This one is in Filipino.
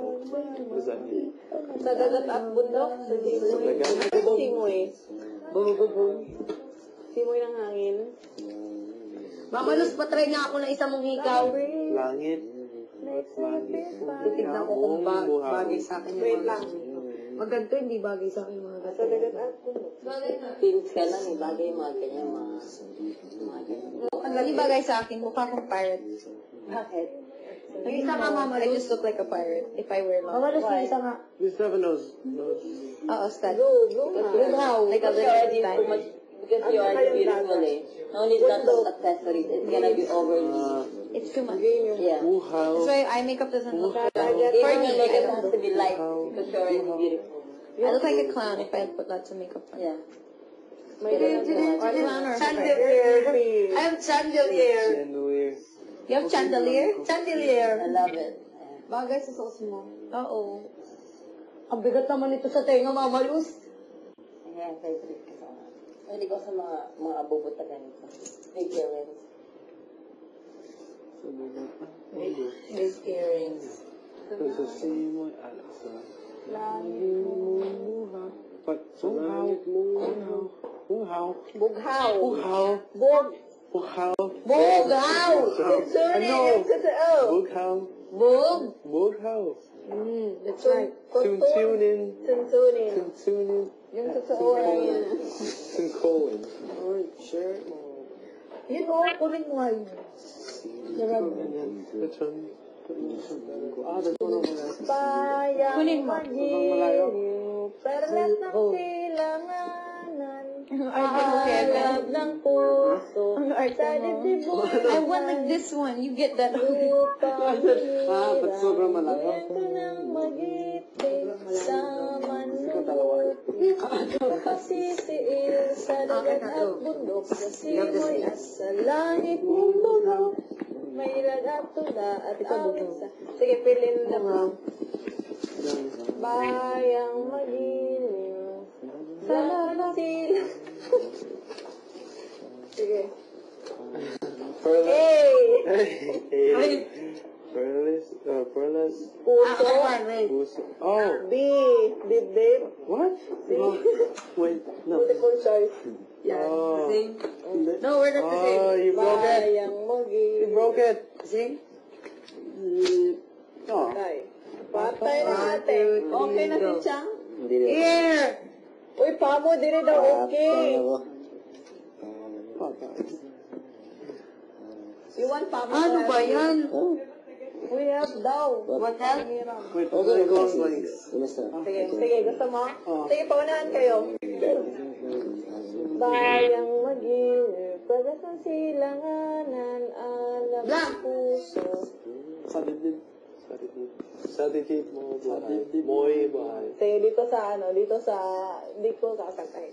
What does that mean? Sa dagat at bundok, sa simoy. Simoy. Simoy ng hangin. Mama Luz, patry nga ako ng isa mong hikaw. Langit. Titignan ko kung bagay sa akin yung Wait mga lang. Maganda, hindi bagay sa akin yung mga Sa dagat at bundok. Feels ka lang, bagay yung mga ganyan, mga ganyan. Ang hindi bagay sa akin, mukha akong pirate. Bakit? Yung isa nga, Mama Luz. I just look like a pirate if I wear long. Mama Luz, yung isa nga. Just have a nose. Oo, stud. Go Wow. Like a little stand. Because you are beautiful, eh. No need not those accessories. It's gonna be overly. It's too much. Yeah. Wow. That's why eye makeup doesn't look good. Even For your me, makeup I has don't. to be light because you're already beautiful. I look like a clown if I put lots of makeup on. Yeah. May Or clown or chandelier. I have chandelier. Chandelier. You have chandelier? Chandelier. I love it. Bagay sa sauce mo. Oo. Ang bigat naman ito sa tenga, Mama Luz. Yeah, favorite ko sa hindi ko sa mga abubot na ganito. Big earrings. Big earrings. Sa simoy alasa. Langit mong buha. Sa langit mong buhaw. Bughaw. Buhaw. Buhaw. Bughaw! Ano? Bughaw. Bug! Bughaw. That's right. Tuntunin. Tuntunin. Tuntunin. Yung totoo lang yan. Tunkolin. Oh, sure. Yun o, kunin mo nga yun. Which one? That's one over there. Bayang Kunin mo. magiliw, perlas ng silanganan, Alab ng puso, sa dibdib mo I want like this one. You get that. upang Ba't sobrang malayo? Ito ng mag-ibig sa manunod, pasisiil sa dagat at bundok, sa simoy at sa langit mong bundok, may lagat tula at awit sa... Sige, pilin na mo. Bayang magiliw, sa sila. Sige. Hey! Perlas. Puso. Puso. Oh. B. Dibdib. What? Wait. No. Beautiful choice. Yeah, Oh. same. No, we're not the same. Oh, you broke it. Bayang magiliw. You broke it. Same? Oh. Patay. Patay na natin. Okay na si Chang? Here! Uy, pamo, dire daw okay. You want pamo? Ano ba yan? We have daw. What else? Wait, okay, go on blanks. Sige, gusto mo? Sige, paunahan kayo. Bayang magiliw, pagkat ng silanganan, alam ng puso. Sa dibdib. Sa dibdib. Sa dibdib mo buhay. Mo'y buhay. Sige, dito sa, hindi ko kakantay.